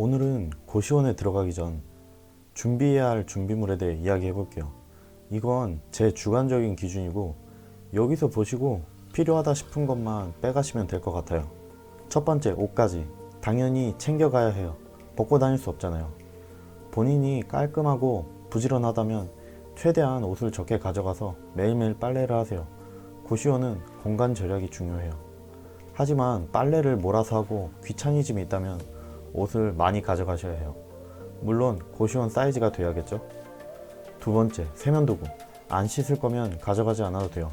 오늘은 고시원에 들어가기 전 준비해야 할 준비물에 대해 이야기해 볼게요. 이건 제 주관적인 기준이고 여기서 보시고 필요하다 싶은 것만 빼가시면 될 것 같아요. 첫 번째, 옷가지. 당연히 챙겨가야 해요. 벗고 다닐 수 없잖아요. 본인이 깔끔하고 부지런하다면 최대한 옷을 적게 가져가서 매일매일 빨래를 하세요. 고시원은 공간 절약이 중요해요. 하지만 빨래를 몰아서 하고 귀차니즘이 있다면 옷을 많이 가져가셔야 해요. 물론 고시원 사이즈가 돼야겠죠. 두 번째, 세면도구. 안 씻을 거면 가져가지 않아도 돼요.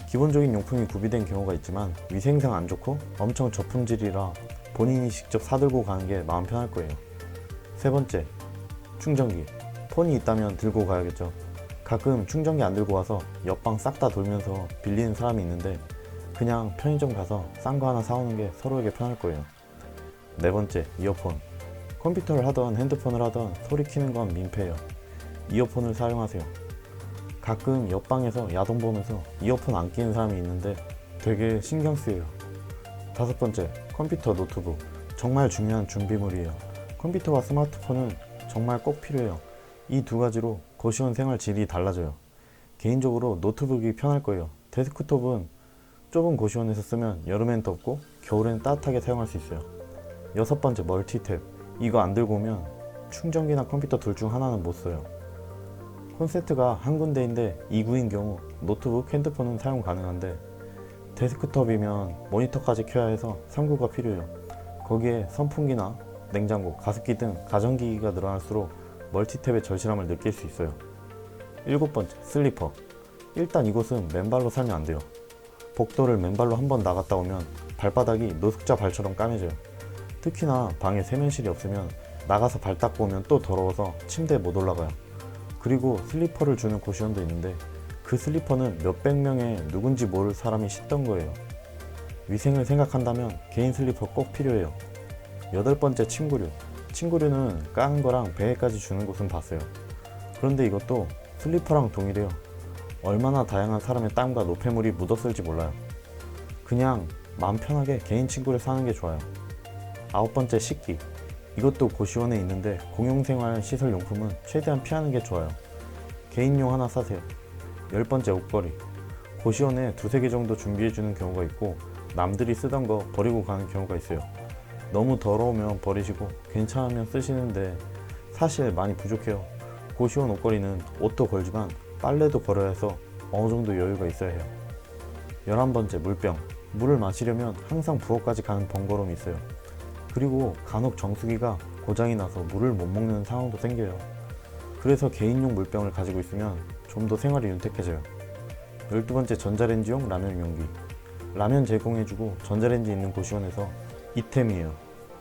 기본적인 용품이 구비된 경우가 있지만 위생상 안 좋고 엄청 저품질이라 본인이 직접 사들고 가는 게 마음 편할 거예요. 세 번째, 충전기. 폰이 있다면 들고 가야겠죠. 가끔 충전기 안 들고 와서 옆방 싹 다 돌면서 빌리는 사람이 있는데 그냥 편의점 가서 싼 거 하나 사오는 게 서로에게 편할 거예요. 네 번째, 이어폰. 컴퓨터를 하던 핸드폰을 하던 소리 키는 건 민폐예요. 이어폰을 사용하세요. 가끔 옆방에서 야동 보면서 이어폰 안 끼는 사람이 있는데 되게 신경 쓰여요. 다섯 번째, 컴퓨터, 노트북. 정말 중요한 준비물이에요. 컴퓨터와 스마트폰은 정말 꼭 필요해요. 이 두 가지로 고시원 생활 질이 달라져요. 개인적으로 노트북이 편할 거예요. 데스크톱은 좁은 고시원에서 쓰면 여름엔 덥고 겨울엔 따뜻하게 사용할 수 있어요. 여섯 번째, 멀티탭. 이거 안 들고 오면 충전기나 컴퓨터 둘 중 하나는 못 써요. 콘센트가 한 군데인데 2구인 경우 노트북, 핸드폰은 사용 가능한데 데스크톱이면 모니터까지 켜야 해서 3구가 필요해요. 거기에 선풍기나 냉장고, 가습기 등 가전기기가 늘어날수록 멀티탭의 절실함을 느낄 수 있어요. 일곱 번째, 슬리퍼. 일단 이곳은 맨발로 살면 안 돼요. 복도를 맨발로 한번 나갔다 오면 발바닥이 노숙자 발처럼 까매져요. 특히나 방에 세면실이 없으면 나가서 발 닦고 오면 또 더러워서 침대에 못 올라가요. 그리고 슬리퍼를 주는 고시원도 있는데 그 슬리퍼는 몇백 명의 누군지 모를 사람이 신던 거예요. 위생을 생각한다면 개인 슬리퍼 꼭 필요해요. 여덟 번째, 침구류. 침구류는 까는 거랑 베개까지 주는 곳은 봤어요. 그런데 이것도 슬리퍼랑 동일해요. 얼마나 다양한 사람의 땀과 노폐물이 묻었을지 몰라요. 그냥 마음 편하게 개인 침구를 사는 게 좋아요. 아홉 번째, 식기. 이것도 고시원에 있는데 공용생활 시설용품은 최대한 피하는 게 좋아요. 개인용 하나 사세요. 열 번째, 옷걸이. 고시원에 두세 개 정도 준비해주는 경우가 있고 남들이 쓰던 거 버리고 가는 경우가 있어요. 너무 더러우면 버리시고 괜찮으면 쓰시는데 사실 많이 부족해요. 고시원 옷걸이는 옷도 걸지만 빨래도 걸어야 해서 어느 정도 여유가 있어야 해요. 11번째, 물병. 물을 마시려면 항상 부엌까지 가는 번거로움이 있어요. 그리고 간혹 정수기가 고장이 나서 물을 못 먹는 상황도 생겨요. 그래서 개인용 물병을 가지고 있으면 좀 더 생활이 윤택해져요. 12번째, 전자레인지용 라면 용기. 라면 제공해주고 전자레인지 있는 고시원에서 이템이에요.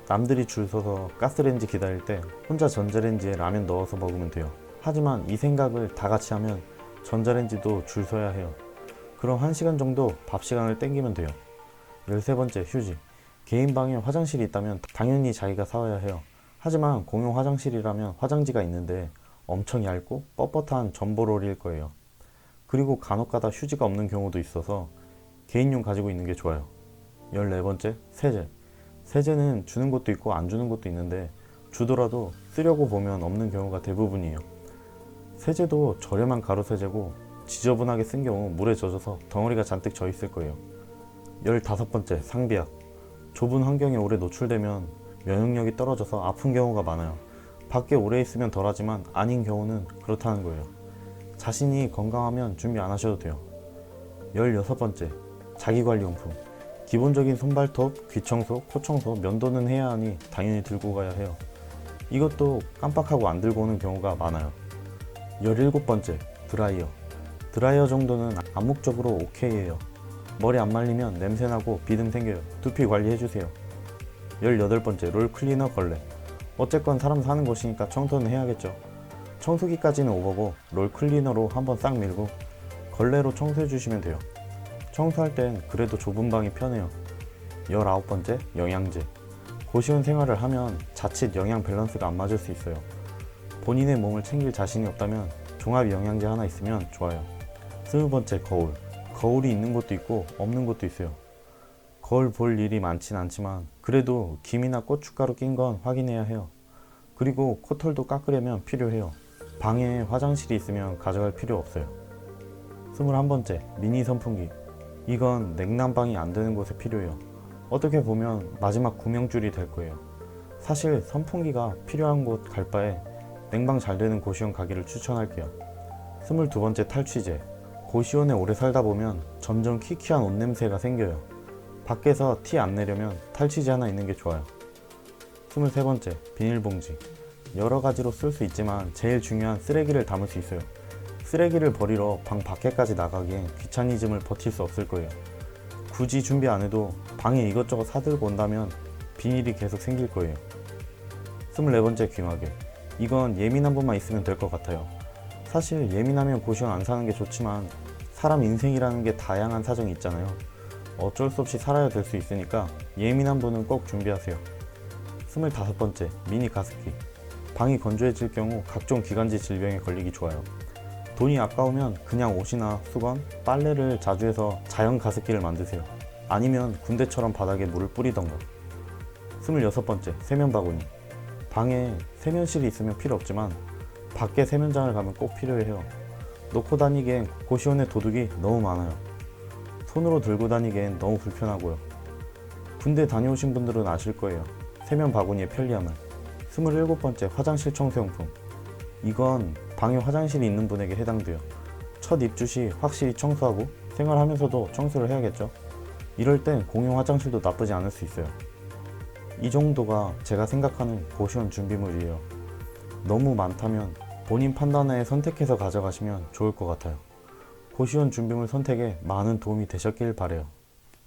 남들이 줄 서서 가스레인지 기다릴 때 혼자 전자레인지에 라면 넣어서 먹으면 돼요. 하지만 이 생각을 다 같이 하면 전자레인지도 줄 서야 해요. 그럼 1시간 정도 밥 시간을 땡기면 돼요. 13번째, 휴지. 개인 방에 화장실이 있다면 당연히 자기가 사와야 해요. 하지만 공용 화장실이라면 화장지가 있는데 엄청 얇고 뻣뻣한 점보롤일 거예요. 그리고 간혹가다 휴지가 없는 경우도 있어서 개인용 가지고 있는 게 좋아요. 14번째, 세제. 세제는 주는 것도 있고 안 주는 것도 있는데 주더라도 쓰려고 보면 없는 경우가 대부분이에요. 세제도 저렴한 가루 세제고 지저분하게 쓴 경우 물에 젖어서 덩어리가 잔뜩 져 있을 거예요. 15번째, 상비약. 좁은 환경에 오래 노출되면 면역력이 떨어져서 아픈 경우가 많아요. 밖에 오래 있으면 덜하지만 아닌 경우는 그렇다는 거예요. 자신이 건강하면 준비 안 하셔도 돼요. 16번째, 자기관리용품. 기본적인 손발톱, 귀청소, 코청소, 면도는 해야 하니 당연히 들고 가야 해요. 이것도 깜빡하고 안 들고 오는 경우가 많아요. 17번째, 드라이어. 드라이어 정도는 암묵적으로 오케이예요. 머리 안 말리면 냄새나고 비듬 생겨요. 두피 관리해주세요. 18번째, 롤클리너 걸레. 어쨌건 사람 사는 곳이니까 청소는 해야겠죠. 청소기까지는 오버고 롤클리너로 한번 싹 밀고 걸레로 청소해주시면 돼요. 청소할 땐 그래도 좁은 방이 편해요. 19번째, 영양제. 고시원 생활을 하면 자칫 영양 밸런스가 안 맞을 수 있어요. 본인의 몸을 챙길 자신이 없다면 종합 영양제 하나 있으면 좋아요. 20번째, 거울. 거울이 있는 곳도 있고 없는 곳도 있어요. 거울 볼 일이 많진 않지만 그래도 김이나 고춧가루 낀 건 확인해야 해요. 그리고 코털도 깎으려면 필요해요. 방에 화장실이 있으면 가져갈 필요 없어요. 21번째, 미니 선풍기. 이건 냉난방이 안 되는 곳에 필요해요. 어떻게 보면 마지막 구명줄이 될 거예요. 사실 선풍기가 필요한 곳 갈 바에 냉방 잘 되는 고시원 가기를 추천할게요. 22번째, 탈취제. 고시원에 오래 살다 보면 점점 키키한 옷 냄새가 생겨요. 밖에서 티 안 내려면 탈취제 하나 있는 게 좋아요. 23번째, 비닐봉지. 여러 가지로 쓸 수 있지만 제일 중요한 쓰레기를 담을 수 있어요. 쓰레기를 버리러 방 밖에까지 나가기엔 귀차니즘을 버틸 수 없을 거예요. 굳이 준비 안 해도 방에 이것저것 사들고 온다면 비닐이 계속 생길 거예요. 24번째, 귀마개. 이건 예민한 분만 있으면 될 것 같아요. 사실 예민하면 고시원 안 사는 게 좋지만 사람 인생이라는 게 다양한 사정이 있잖아요. 어쩔 수 없이 살아야 될 수 있으니까 예민한 분은 꼭 준비하세요. 25번째, 미니 가습기. 방이 건조해질 경우 각종 기관지 질병에 걸리기 좋아요. 돈이 아까우면 그냥 옷이나 수건, 빨래를 자주 해서 자연 가습기를 만드세요. 아니면 군대처럼 바닥에 물을 뿌리던가. 26번째, 세면 바구니. 방에 세면실이 있으면 필요 없지만 밖에 세면장을 가면 꼭 필요해요. 놓고 다니기엔 고시원에 도둑이 너무 많아요. 손으로 들고 다니기엔 너무 불편하고요. 군대 다녀오신 분들은 아실 거예요. 세면 바구니의 편리함을. 27번째, 화장실 청소용품. 이건 방에 화장실이 있는 분에게 해당돼요. 첫 입주 시 확실히 청소하고 생활하면서도 청소를 해야겠죠. 이럴 땐 공용 화장실도 나쁘지 않을 수 있어요. 이 정도가 제가 생각하는 고시원 준비물이에요. 너무 많다면 본인 판단에 선택해서 가져가시면 좋을 것 같아요. 고시원 준비물 선택에 많은 도움이 되셨길 바라요.